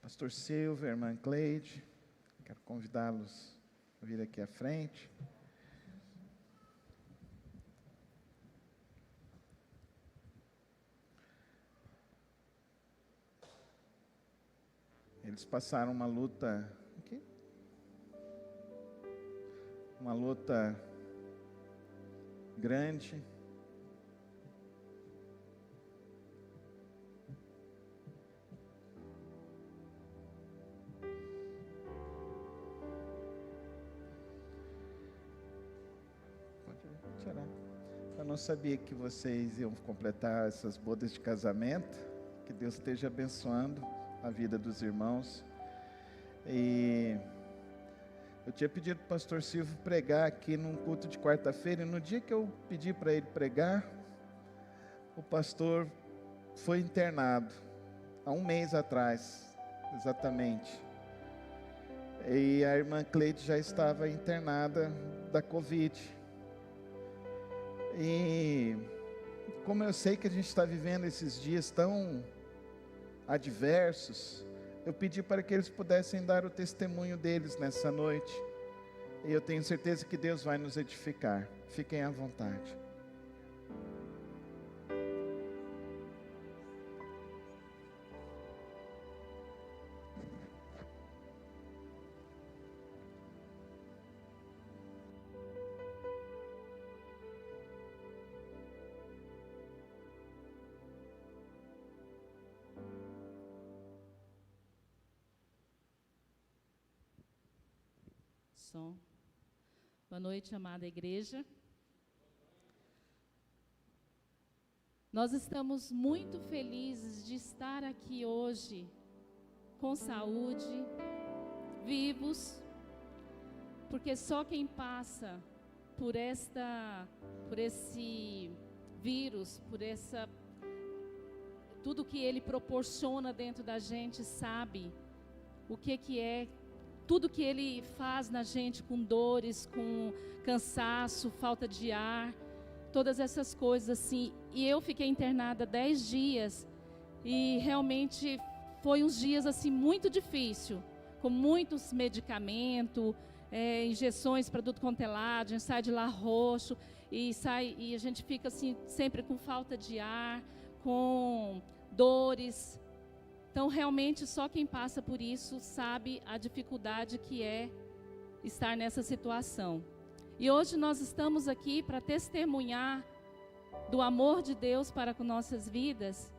Pastor Silvio, irmã Cleide, quero convidá-los a vir aqui à frente. Eles passaram uma luta grande. Pode tirar. Eu não sabia que vocês iam completar essas bodas de casamento. Que Deus esteja abençoando a vida dos irmãos. E eu tinha pedido para o pastor Silvio pregar aqui num culto de quarta-feira, e no dia que eu pedi para ele pregar, o pastor foi internado, há um mês atrás, exatamente. E a irmã Cleide já estava internada da Covid. E como eu sei que a gente está vivendo esses dias tão adversos, eu pedi para que eles pudessem dar o testemunho deles nessa noite. E eu tenho certeza que Deus vai nos edificar. Fiquem à vontade. Som. Boa noite, amada igreja. Nós estamos muito felizes de estar aqui hoje, com saúde, vivos, porque só quem passa por esse vírus, tudo que ele proporciona dentro da gente, sabe o que é. Tudo que ele faz na gente com dores, com cansaço, falta de ar, todas essas coisas assim. E eu fiquei internada 10 dias e realmente foi uns dias assim muito difícil, com muitos medicamentos, injeções para tudo quanto é lado, a gente sai de lá roxo e a gente fica assim sempre com falta de ar, com dores. Então, realmente, só quem passa por isso sabe a dificuldade que é estar nessa situação. E hoje nós estamos aqui para testemunhar do amor de Deus para com nossas vidas.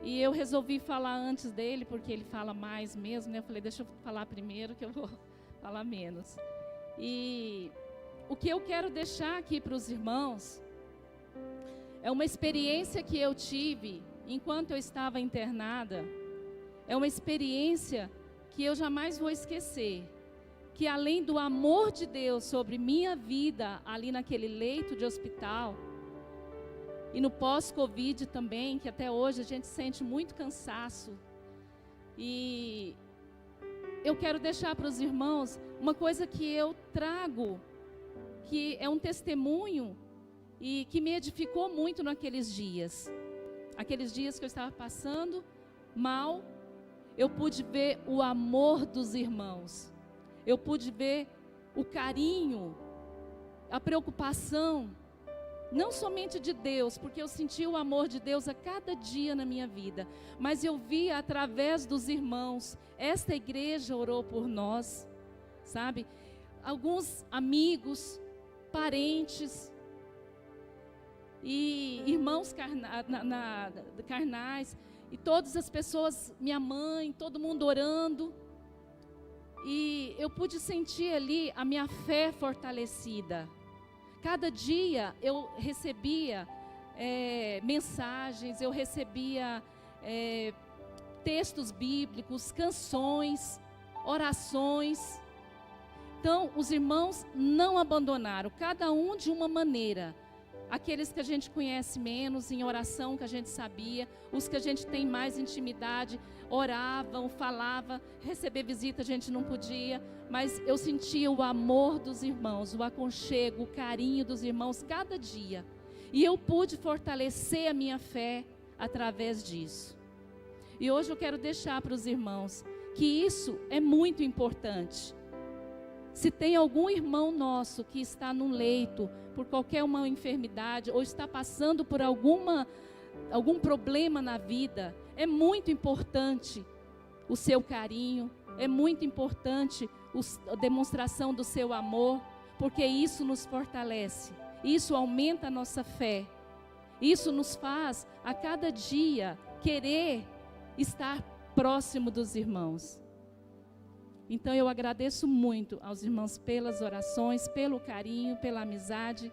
E eu resolvi falar antes dele, porque ele fala mais mesmo, né? Eu falei, deixa eu falar primeiro, que eu vou falar menos. E o que eu quero deixar aqui para os irmãos é uma experiência que eu tive enquanto eu estava internada. É uma experiência que eu jamais vou esquecer, que além do amor de Deus sobre minha vida, ali naquele leito de hospital, e no pós-Covid também, que até hoje a gente sente muito cansaço, e eu quero deixar para os irmãos uma coisa que eu trago, que é um testemunho, e que me edificou muito naqueles dias que eu estava passando mal. Eu pude ver o amor dos irmãos, eu pude ver o carinho, a preocupação, não somente de Deus, porque eu senti o amor de Deus a cada dia na minha vida, mas eu vi através dos irmãos. Esta igreja orou por nós, sabe? Alguns amigos, parentes e irmãos carnais, e todas as pessoas, minha mãe, todo mundo orando. E eu pude sentir ali a minha fé fortalecida. Cada dia eu recebia mensagens, eu recebia textos bíblicos, canções, orações. Então, os irmãos não abandonaram, cada um de uma maneira. Aqueles que a gente conhece menos, em oração que a gente sabia, os que a gente tem mais intimidade, oravam, falavam, receber visita a gente não podia, mas eu sentia o amor dos irmãos, o aconchego, o carinho dos irmãos cada dia. E eu pude fortalecer a minha fé através disso. E hoje eu quero deixar para os irmãos que isso é muito importante. Se tem algum irmão nosso que está no leito por qualquer uma enfermidade ou está passando por algum problema na vida, é muito importante o seu carinho, é muito importante a demonstração do seu amor, porque isso nos fortalece, isso aumenta a nossa fé, isso nos faz a cada dia querer estar próximo dos irmãos. Então eu agradeço muito aos irmãos pelas orações, pelo carinho, pela amizade,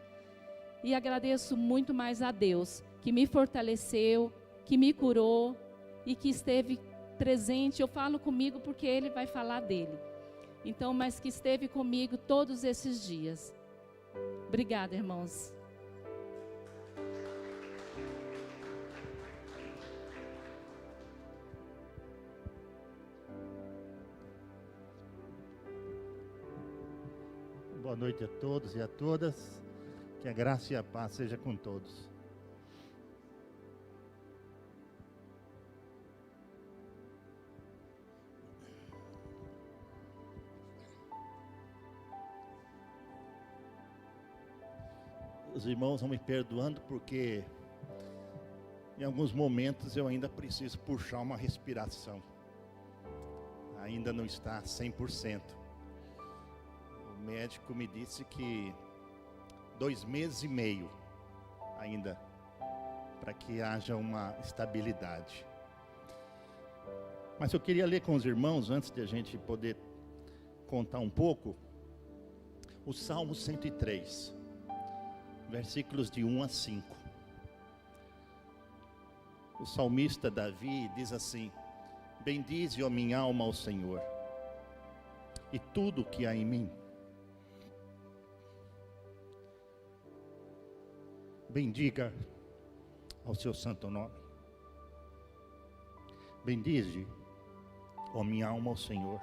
e agradeço muito mais a Deus, que me fortaleceu, que me curou e que esteve presente. Eu falo comigo porque Ele vai falar dele. Então, mas que esteve comigo todos esses dias. Obrigada, irmãos. Boa noite a todos e a todas. Que a graça e a paz seja com todos. Os irmãos vão me perdoando porque em alguns momentos eu ainda preciso puxar uma respiração. Ainda não está 100%. O médico me disse que 2 meses e meio ainda para que haja uma estabilidade. Mas eu queria ler com os irmãos, antes de a gente poder contar um pouco, o Salmo 103, versículos de 1 a 5. O salmista Davi diz assim: bendize, ó minha alma, ao Senhor, e tudo que há em mim. Bendiga ao seu santo nome. Bendize, ó minha alma, ao Senhor,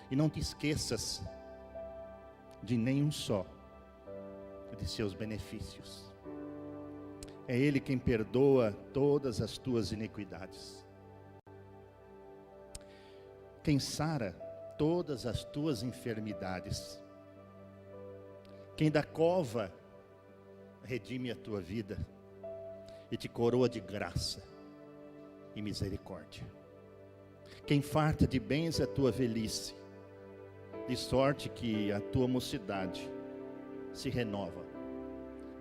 e não te esqueças de nenhum só de seus benefícios. É Ele quem perdoa todas as tuas iniquidades, quem sara todas as tuas enfermidades, quem da cova redime a tua vida e te coroa de graça e misericórdia, quem farta de bens a tua velhice, de sorte que a tua mocidade se renova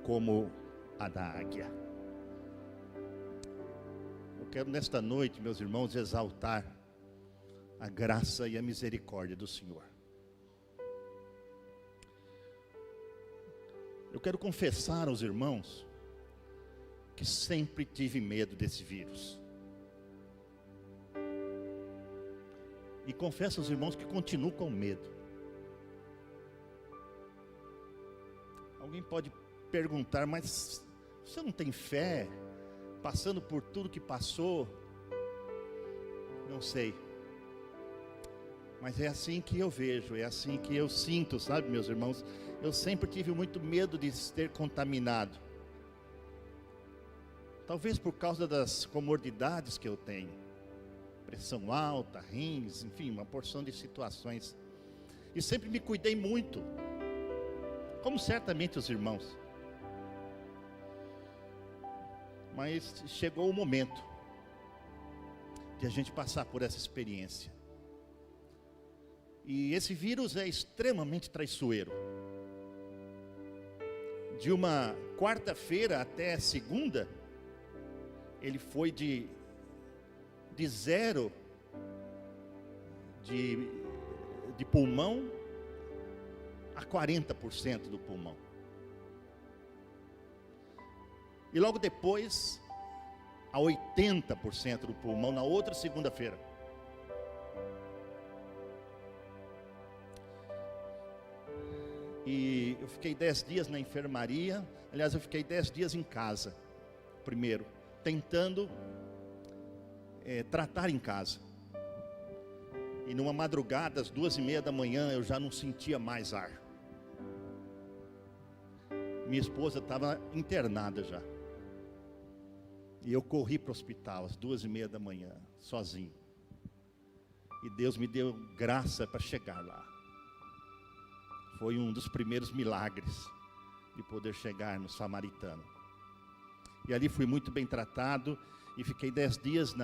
como a da águia. Eu quero nesta noite, meus irmãos, exaltar a graça e a misericórdia do Senhor. Eu quero confessar aos irmãos que sempre tive medo desse vírus. E confesso aos irmãos que continuo com medo. Alguém pode perguntar, mas você não tem fé, passando por tudo que passou? Não sei. Mas é assim que eu vejo, é assim que eu sinto, sabe, meus irmãos? Eu sempre tive muito medo de ser contaminado. Talvez por causa das comorbidades que eu tenho. Pressão alta, rins, enfim, uma porção de situações. E sempre me cuidei muito, como certamente os irmãos. Mas chegou o momento de a gente passar por essa experiência. E esse vírus é extremamente traiçoeiro. De uma quarta-feira até segunda, ele foi de 0 de pulmão a 40% do pulmão. E logo depois, a 80% do pulmão na outra segunda-feira. E eu fiquei 10 dias na enfermaria. Aliás, eu fiquei 10 dias em casa, primeiro, tentando tratar em casa. E numa madrugada, às 2:30 da manhã, eu já não sentia mais ar. Minha esposa estava internada já. E eu corri para o hospital às 2:30 da manhã, sozinho. E Deus me deu graça para chegar lá. Foi um dos primeiros milagres de poder chegar no Samaritano. E ali fui muito bem tratado e fiquei 10 dias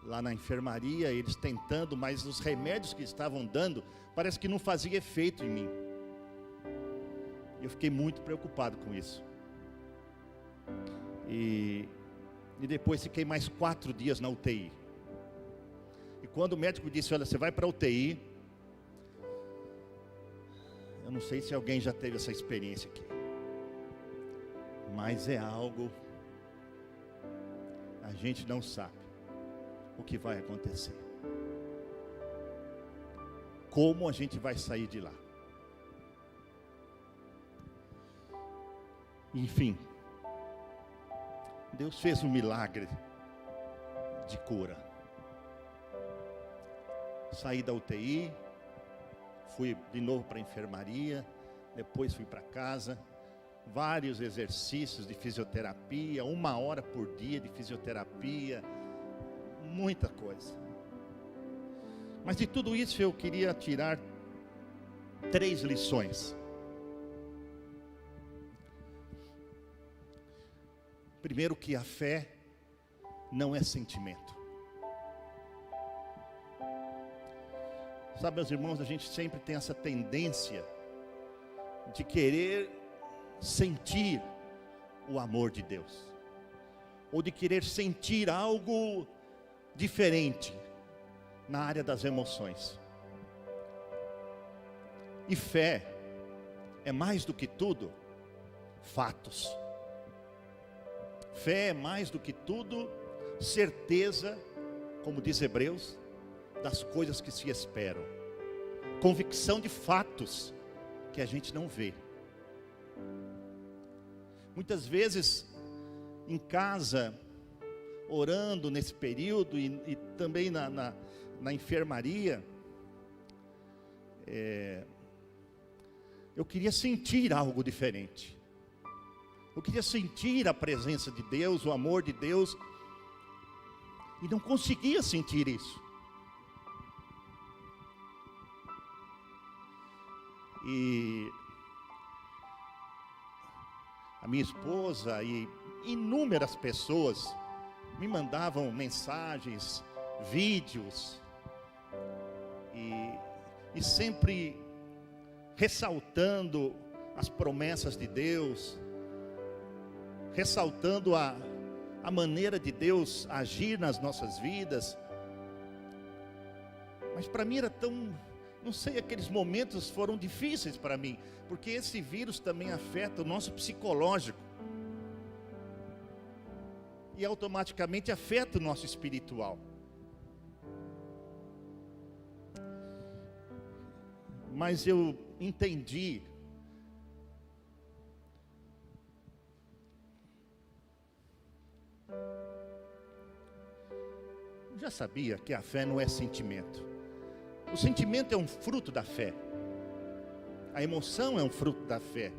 lá na enfermaria, eles tentando, mas os remédios que estavam dando, parece que não fazia efeito em mim. Eu fiquei muito preocupado com isso. E depois fiquei mais 4 dias na UTI. E quando o médico disse, olha, você vai para a UTI, eu não sei se alguém já teve essa experiência aqui, mas é algo, a gente não sabe o que vai acontecer, como a gente vai sair de lá. Enfim, Deus fez um milagre de cura. Saí da UTI, fui de novo para a enfermaria, depois fui para casa, vários exercícios de fisioterapia, 1 hora por dia de fisioterapia, muita coisa. Mas de tudo isso eu queria tirar 3 lições. Primeiro, que a fé não é sentimento. Sabe, meus irmãos, a gente sempre tem essa tendência de querer sentir o amor de Deus, ou de querer sentir algo diferente na área das emoções. E fé é mais do que tudo fatos. Fé é mais do que tudo certeza, como diz Hebreus, das coisas que se esperam. Convicção de fatos que a gente não vê. Muitas vezes em casa, orando nesse período e também na enfermaria, eu queria sentir algo diferente. Eu queria sentir a presença de Deus, o amor de Deus, e não conseguia sentir isso. E a minha esposa e inúmeras pessoas me mandavam mensagens, vídeos, e sempre ressaltando as promessas de Deus, ressaltando a maneira de Deus agir nas nossas vidas. Mas para mim era tão, não sei, aqueles momentos foram difíceis para mim, porque esse vírus também afeta o nosso psicológico, e automaticamente afeta o nosso espiritual. Mas eu entendi já sabia que a fé não é sentimento. O sentimento é um fruto da fé. A emoção é um fruto da fé.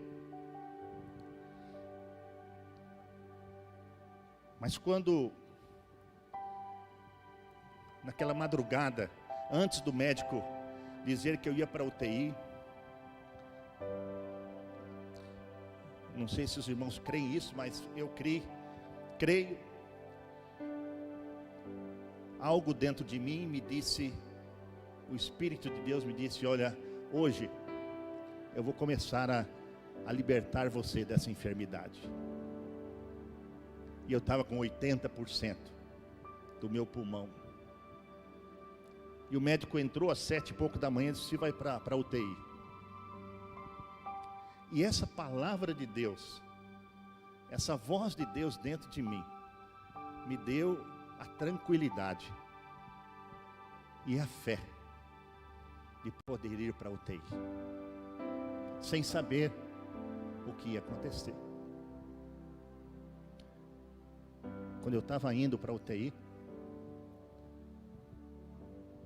Mas quando, naquela madrugada, antes do médico dizer que eu ia para a UTI, não sei se os irmãos creem isso, mas eu creio. Algo dentro de mim me disse, o Espírito de Deus me disse, olha, hoje eu vou começar a libertar você dessa enfermidade. E eu estava com 80% do meu pulmão. E o médico entrou às 7h pouco da manhã e disse, vai para a UTI. E essa palavra de Deus, essa voz de Deus dentro de mim, me deu a tranquilidade e a fé de poder ir para a UTI, sem saber o que ia acontecer. Quando eu estava indo para a UTI,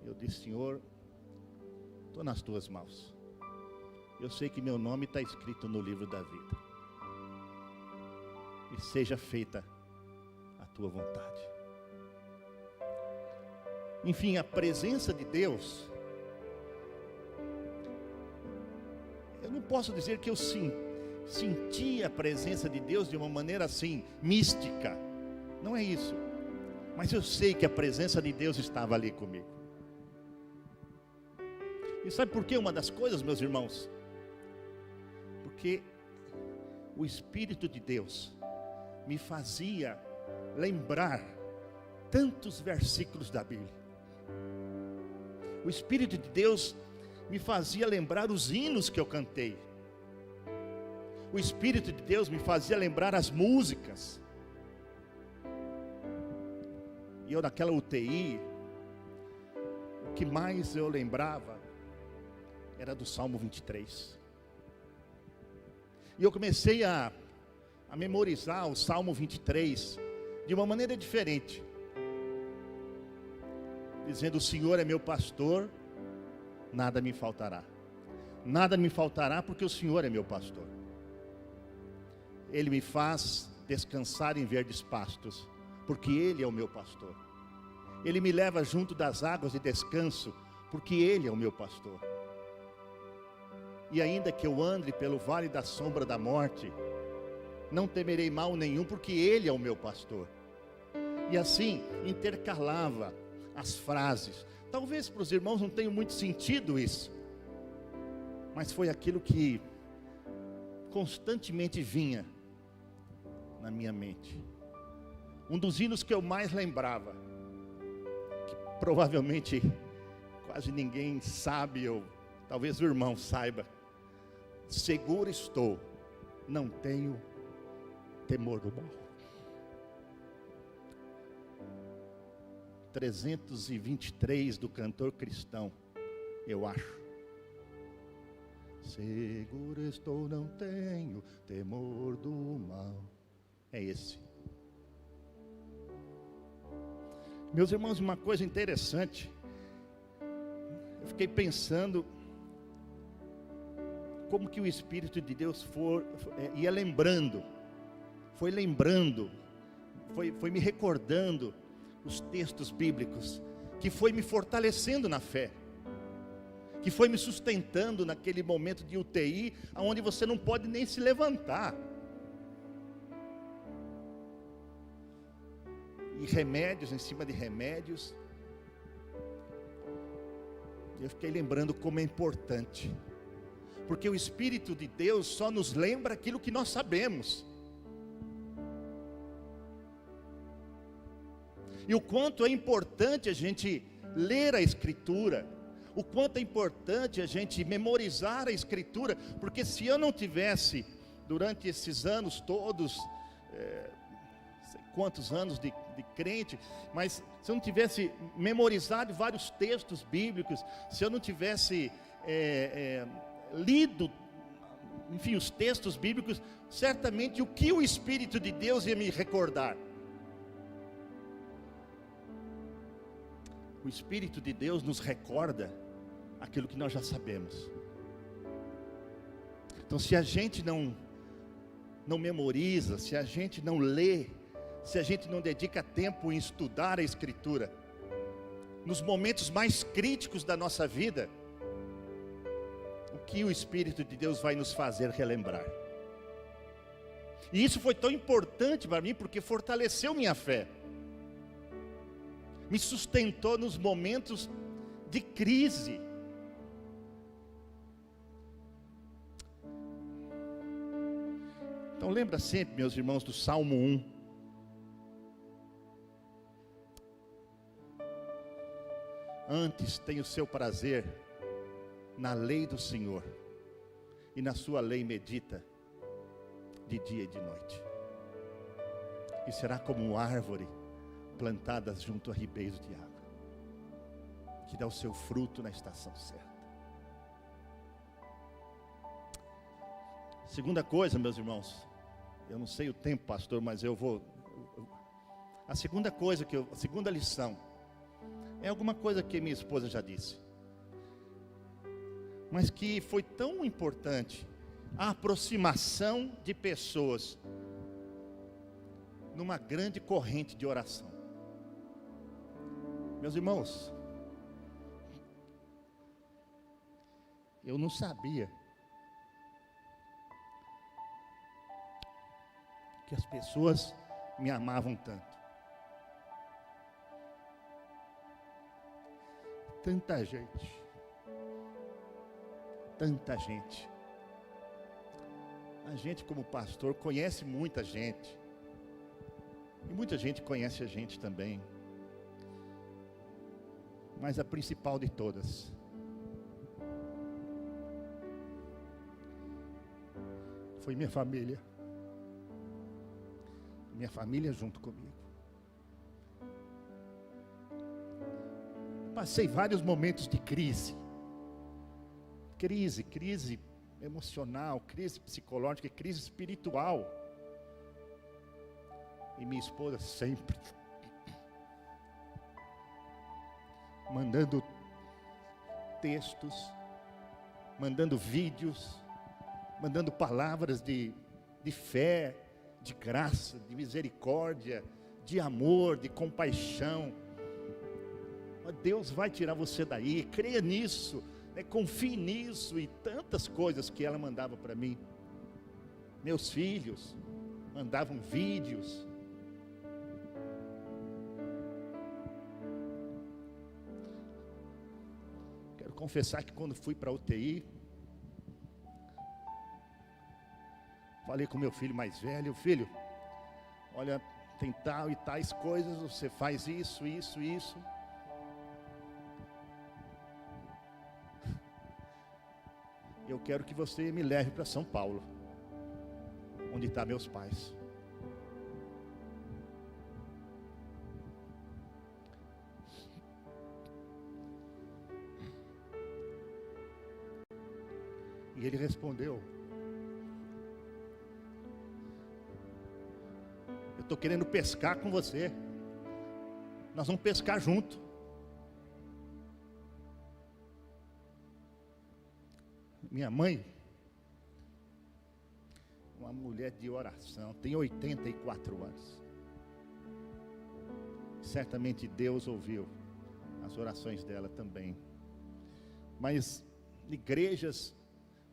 eu disse, Senhor, estou nas tuas mãos. Eu sei que meu nome está escrito no livro da vida. E seja feita a tua vontade. Enfim, a presença de Deus, eu não posso dizer que eu senti a presença de Deus de uma maneira assim, mística. Não é isso. Mas eu sei que a presença de Deus estava ali comigo. E sabe por que uma das coisas, meus irmãos? Porque o Espírito de Deus me fazia lembrar tantos versículos da Bíblia. O Espírito de Deus me fazia lembrar os hinos que eu cantei. O Espírito de Deus me fazia lembrar as músicas. E eu naquela UTI, o que mais eu lembrava era do Salmo 23. E eu comecei a memorizar o Salmo 23 de uma maneira diferente. Dizendo: o Senhor é meu pastor, nada me faltará. Nada me faltará porque o Senhor é meu pastor. Ele me faz descansar em verdes pastos, porque Ele é o meu pastor. Ele me leva junto das águas de descanso, porque Ele é o meu pastor. E ainda que eu ande pelo vale da sombra da morte, não temerei mal nenhum, porque Ele é o meu pastor. E assim intercalava as frases. Talvez para os irmãos não tenha muito sentido isso, mas foi aquilo que constantemente vinha na minha mente. Um dos hinos que eu mais lembrava, que provavelmente quase ninguém sabe, ou talvez o irmão saiba: seguro estou, não tenho temor do mal. 323 do cantor cristão, eu acho. Seguro estou, não tenho temor do mal. É esse. Meus irmãos, uma coisa interessante, eu fiquei pensando como que o Espírito de Deus ia lembrando, foi me recordando os textos bíblicos, que foi me fortalecendo na fé, que foi me sustentando naquele momento de UTI, onde você não pode nem se levantar, e remédios em cima de remédios. Eu fiquei lembrando como é importante, porque o Espírito de Deus só nos lembra aquilo que nós sabemos. E o quanto é importante a gente ler a Escritura, o quanto é importante a gente memorizar a Escritura, porque se eu não tivesse, durante esses anos todos, sei quantos anos de crente, mas se eu não tivesse memorizado vários textos bíblicos, se eu não tivesse lido, enfim, os textos bíblicos, certamente o que o Espírito de Deus ia me recordar? O Espírito de Deus nos recorda aquilo que nós já sabemos. Então, se a gente não memoriza, se a gente não lê, se a gente não dedica tempo em estudar a Escritura, nos momentos mais críticos da nossa vida, o que o Espírito de Deus vai nos fazer relembrar? E isso foi tão importante para mim, porque fortaleceu minha fé, me sustentou nos momentos de crise. Então lembra sempre, meus irmãos, do Salmo 1. Antes tem o seu prazer na lei do Senhor, e na sua lei medita de dia e de noite. E será como árvore plantadas junto a ribeiros de água, que dá o seu fruto na estação certa. Segunda coisa, meus irmãos, eu não sei o tempo, pastor, mas eu vou. A segunda coisa a segunda lição é alguma coisa que minha esposa já disse, mas que foi tão importante: a aproximação de pessoas numa grande corrente de oração. Meus irmãos, eu não sabia que as pessoas me amavam tanto. Tanta gente. Tanta gente. A gente, como pastor, conhece muita gente. E muita gente conhece a gente também. Mas a principal de todas foi minha família. Minha família junto comigo. Passei vários momentos de crise. Crise emocional, crise psicológica, crise espiritual. E minha esposa sempre mandando textos, mandando vídeos, mandando palavras de fé, de graça, de misericórdia, de amor, de compaixão. Deus vai tirar você daí, creia nisso, né? Confie nisso, e tantas coisas que ela mandava para mim. Meus filhos mandavam vídeos. Quero confessar que quando fui para a UTI, falei com meu filho mais velho: filho, olha, tem tal e tais coisas, você faz isso. Eu quero que você me leve para São Paulo, onde estão meus pais. E ele respondeu: eu estou querendo pescar com você, nós vamos pescar junto. Minha mãe, uma mulher de oração, tem 84 anos. Certamente Deus ouviu as orações dela também. Mas igrejas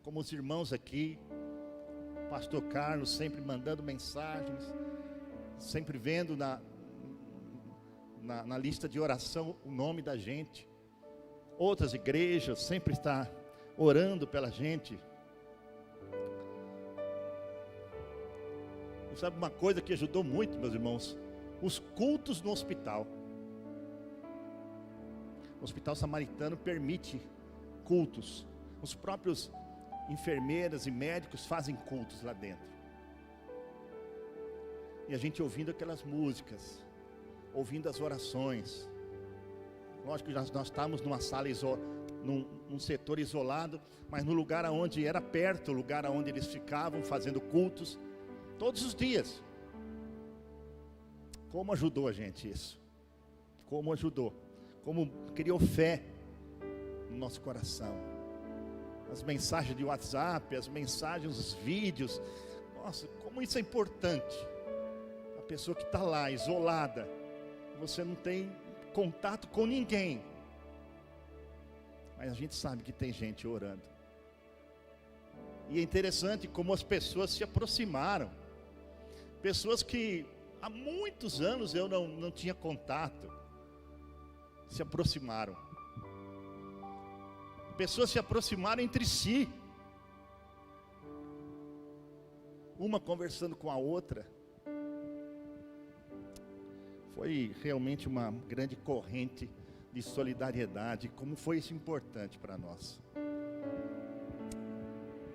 como os irmãos aqui, pastor Carlos sempre mandando mensagens, sempre vendo na lista de oração o nome da gente. Outras igrejas sempre está orando pela gente. E sabe uma coisa que ajudou muito, meus irmãos? Os cultos no hospital. O Hospital Samaritano permite cultos. Os próprios enfermeiras e médicos fazem cultos lá dentro. E a gente ouvindo aquelas músicas, ouvindo as orações. Lógico que nós estávamos numa sala num setor isolado, mas no lugar onde era perto, o lugar onde eles ficavam fazendo cultos, todos os dias. Como ajudou a gente isso? Como ajudou? Como criou fé no nosso coração? As mensagens de WhatsApp, as mensagens, os vídeos. Nossa, como isso é importante. A pessoa que está lá, isolada, você não tem contato com ninguém, mas a gente sabe que tem gente orando. E é interessante como as pessoas se aproximaram. Pessoas que há muitos anos eu não tinha contato, se aproximaram. Pessoas se aproximaram entre si, uma conversando com a outra. Foi realmente uma grande corrente de solidariedade. Como foi isso importante para nós.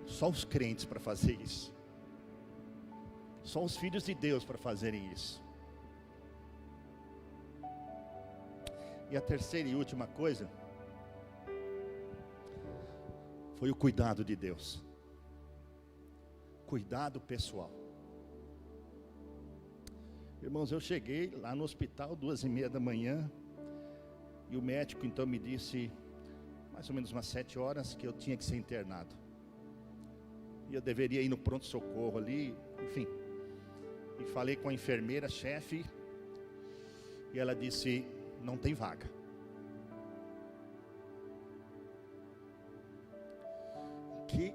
Só os crentes para fazer isso. Só os filhos de Deus para fazerem isso. E a terceira e última coisa foi o cuidado de Deus. Cuidado pessoal. Irmãos, eu cheguei lá no hospital 2:30 da manhã, e o médico então me disse, mais ou menos umas 7 horas, que eu tinha que ser internado. E eu deveria ir no pronto-socorro ali, enfim. E falei com a enfermeira chefe, e ela disse, não tem vaga. Porque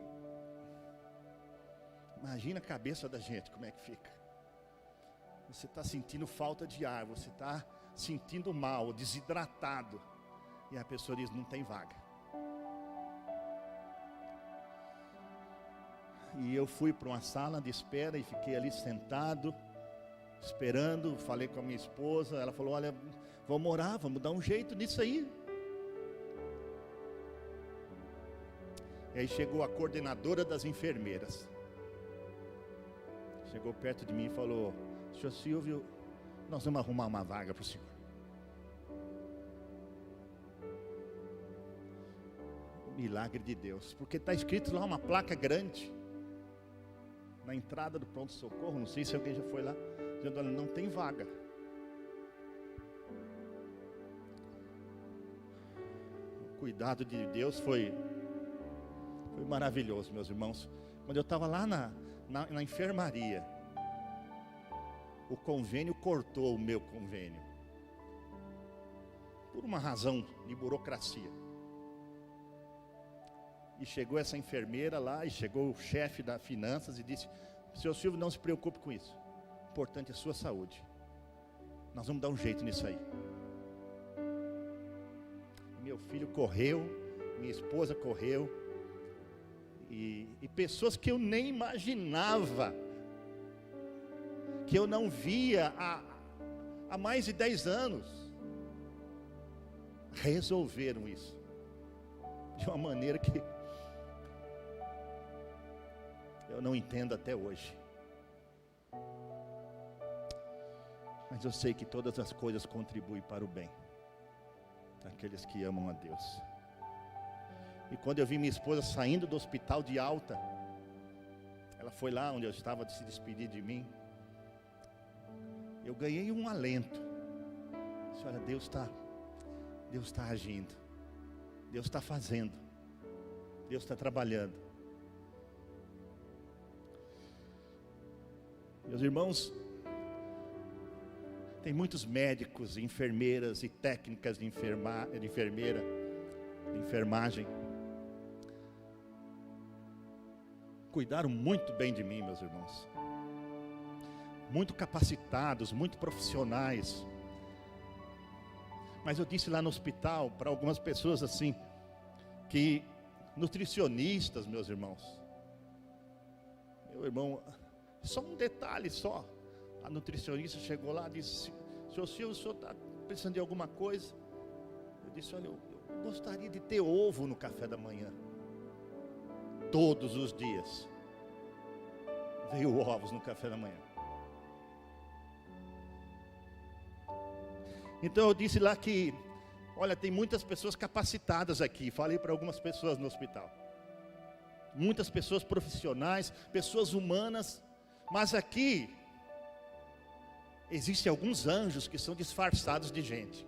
imagina a cabeça da gente, como é que fica. Você está sentindo falta de ar, você está sentindo mal, desidratado, e a pessoa diz, não tem vaga. E eu fui para uma sala de espera e fiquei ali sentado, esperando. Falei com a minha esposa, ela falou, olha, vamos orar, vamos dar um jeito nisso aí. E aí chegou a coordenadora das enfermeiras. Chegou perto de mim e falou, senhor Silvio, nós vamos arrumar uma vaga para o senhor. O milagre de Deus, porque está escrito lá uma placa grande, na entrada do pronto-socorro, não sei se alguém já foi lá, dizendo, olha, não tem vaga. O cuidado de Deus foi maravilhoso, meus irmãos. Quando eu estava lá na enfermaria, o convênio cortou o meu convênio, por uma razão de burocracia. E chegou essa enfermeira lá, e chegou o chefe da finanças e disse, senhor Silvio, não se preocupe com isso, o importante é a sua saúde, nós vamos dar um jeito nisso aí. Meu filho correu, minha esposa correu, e pessoas que eu nem imaginava, que eu não via há mais de 10 anos, resolveram isso, de uma maneira que eu não entendo até hoje. Mas eu sei que todas as coisas contribuem para o bem daqueles que amam a Deus. E quando eu vi minha esposa saindo do hospital de alta, ela foi lá onde eu estava de se despedir de mim, eu ganhei um alento. Disse, olha, Deus está agindo, Deus está fazendo, Deus está trabalhando. Meus irmãos, tem muitos médicos, enfermeiras e técnicas de enfermagem. Cuidaram muito bem de mim, meus irmãos. Muito capacitados, muito profissionais. Mas eu disse lá no hospital para algumas pessoas assim, que nutricionistas, meus irmãos. Meu irmão, só um detalhe só. A nutricionista chegou lá e disse, senhor Silvio, o senhor está precisando de alguma coisa? Eu disse, olha, eu gostaria de ter ovo no café da manhã. Todos os dias. Veio ovos no café da manhã. Então eu disse lá que, olha, tem muitas pessoas capacitadas aqui. Falei para algumas pessoas no hospital. Muitas pessoas profissionais, pessoas humanas. Mas aqui, existem alguns anjos que são disfarçados de gente.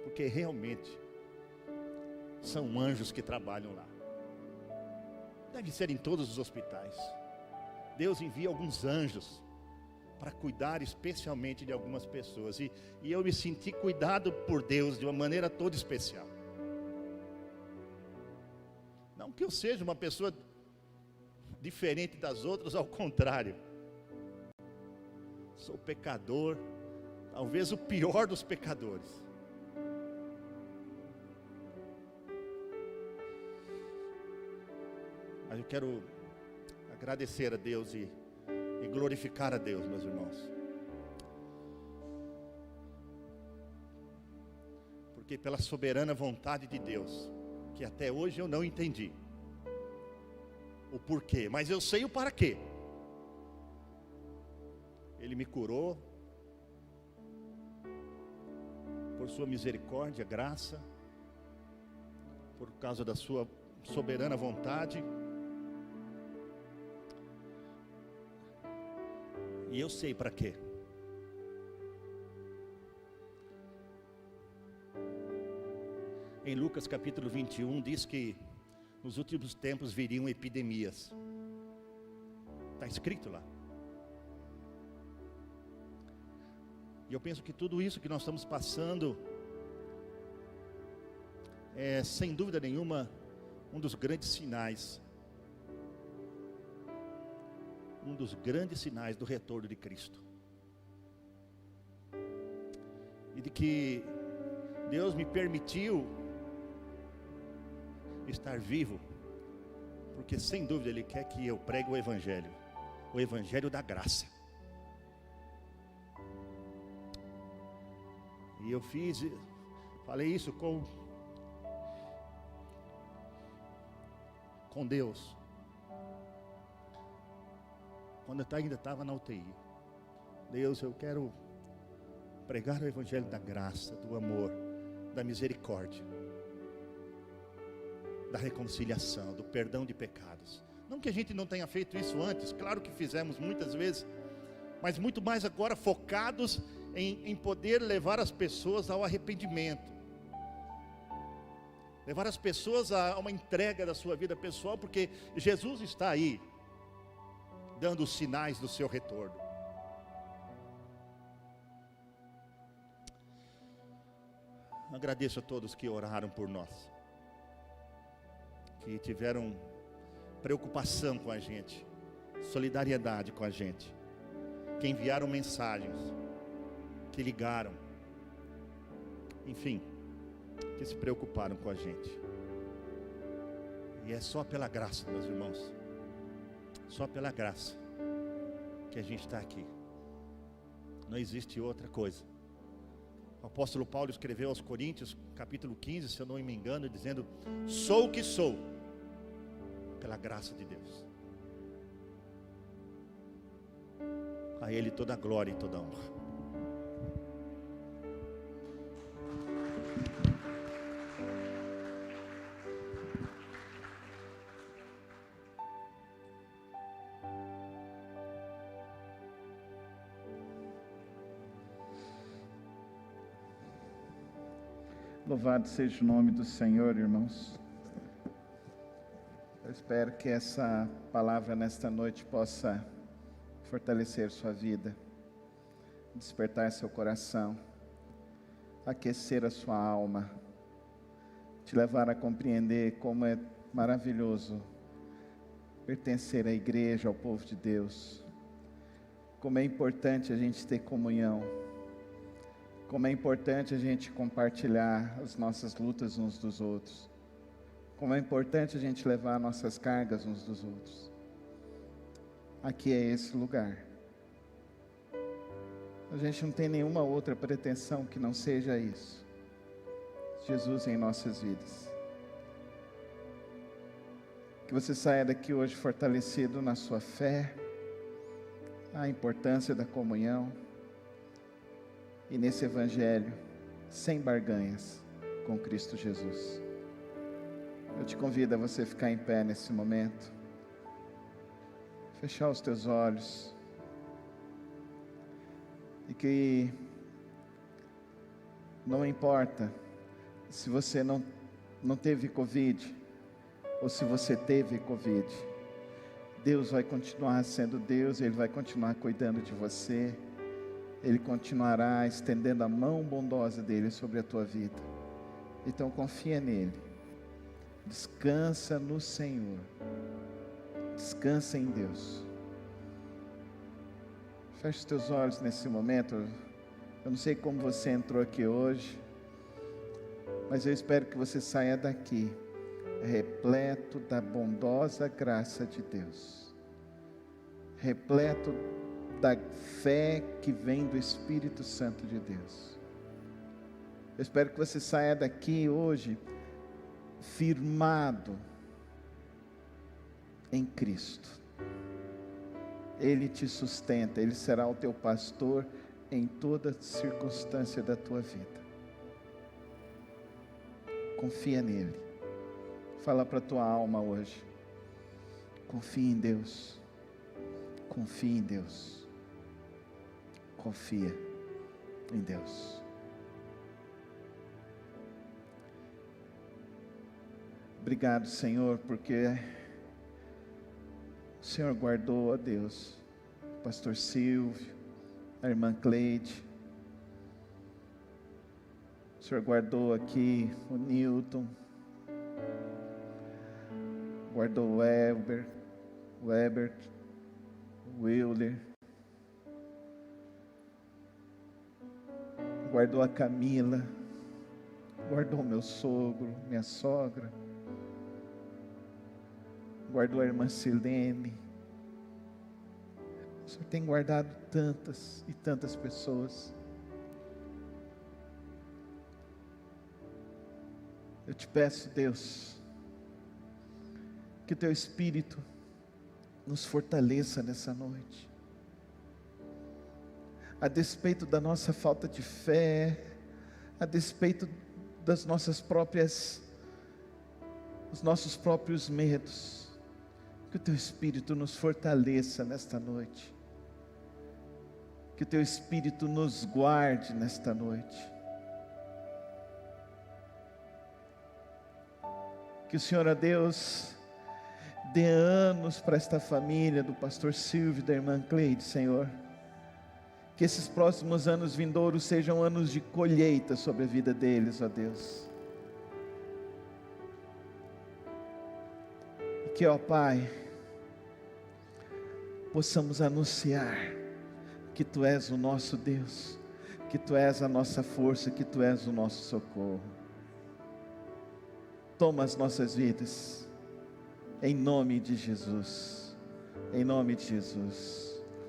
Porque realmente, são anjos que trabalham lá. Deve ser em todos os hospitais. Deus envia alguns anjos para cuidar especialmente de algumas pessoas. E eu me senti cuidado por Deus de uma maneira toda especial. Não que eu seja uma pessoa diferente das outras, ao contrário. Sou pecador, talvez o pior dos pecadores. Mas eu quero agradecer a Deus e glorificar a Deus, meus irmãos. Porque pela soberana vontade de Deus, que até hoje eu não entendi o porquê, mas eu sei o para quê. Ele me curou, por sua misericórdia, graça, por causa da sua soberana vontade. E eu sei para quê. Em Lucas capítulo 21 diz que nos últimos tempos viriam epidemias. Está escrito lá. E eu penso que tudo isso que nós estamos passando é, sem dúvida nenhuma, um dos grandes sinais do retorno de Cristo. E de que Deus me permitiu estar vivo, porque sem dúvida Ele quer que eu pregue o Evangelho da graça. E eu falei isso com Deus, quando eu ainda estava na UTI. Deus, eu quero pregar o Evangelho da graça, do amor, da misericórdia, da reconciliação, do perdão de pecados. Não que a gente não tenha feito isso antes, claro que fizemos muitas vezes, mas muito mais agora focados em poder levar as pessoas ao arrependimento, levar as pessoas a uma entrega da sua vida pessoal, porque Jesus está aí, dando os sinais do seu retorno. Agradeço a todos que oraram por nós, que tiveram preocupação com a gente, solidariedade com a gente, que enviaram mensagens, que ligaram, enfim, que se preocuparam com a gente. E é só pela graça, meus irmãos, só pela graça que a gente está aqui. Não existe outra coisa. O apóstolo Paulo escreveu aos Coríntios, capítulo 15, se eu não me engano, dizendo: sou o que sou, pela graça de Deus. A Ele toda a glória e toda a honra. Louvado seja o nome do Senhor, irmãos. Eu espero que essa palavra nesta noite possa fortalecer sua vida, despertar seu coração, aquecer a sua alma, te levar a compreender como é maravilhoso pertencer à igreja, ao povo de Deus, como é importante a gente ter comunhão, como é importante a gente compartilhar as nossas lutas uns dos outros, como é importante a gente levar nossas cargas uns dos outros. Aqui é esse lugar. A gente não tem nenhuma outra pretensão que não seja isso. Jesus em nossas vidas. Que você saia daqui hoje fortalecido na sua fé, a importância da comunhão, e nesse Evangelho, sem barganhas, com Cristo Jesus. Eu te convido a você ficar em pé nesse momento, fechar os teus olhos, e que não importa se você não teve Covid, ou se você teve Covid, Deus vai continuar sendo Deus, Ele vai continuar cuidando de você, Ele continuará estendendo a mão bondosa dEle sobre a tua vida. Então confia nele, descansa no Senhor, descansa em Deus. Feche os teus olhos nesse momento. Eu não sei como você entrou aqui hoje, mas eu espero que você saia daqui repleto da bondosa graça de Deus, repleto da fé que vem do Espírito Santo de Deus. Eu espero que você saia daqui hoje firmado em Cristo. Ele te sustenta, Ele será o teu pastor em toda circunstância da tua vida. Confia nele. Fala para a tua alma hoje: confia em Deus, confia em Deus. Confia em Deus. Obrigado, Senhor, porque o Senhor guardou, ó Deus, o pastor Silvio, a irmã Cleide. O Senhor guardou aqui o Newton, guardou o Weber, o Euler, guardou a Camila, guardou meu sogro, minha sogra, guardou a irmã Silene. O Senhor tem guardado tantas e tantas pessoas. Eu te peço, Deus, que o Teu Espírito nos fortaleça nessa noite. A despeito da nossa falta de fé, a despeito das nossas próprias, os nossos próprios medos, que o Teu Espírito nos fortaleça nesta noite. Que o Teu Espírito nos guarde nesta noite. Que o Senhor, ó Deus, dê anos para esta família do pastor Silvio e da irmã Cleide, Senhor. Que esses próximos anos vindouros sejam anos de colheita sobre a vida deles, ó Deus. E que, ó Pai, possamos anunciar que Tu és o nosso Deus, que Tu és a nossa força, que Tu és o nosso socorro. Toma as nossas vidas, em nome de Jesus, em nome de Jesus.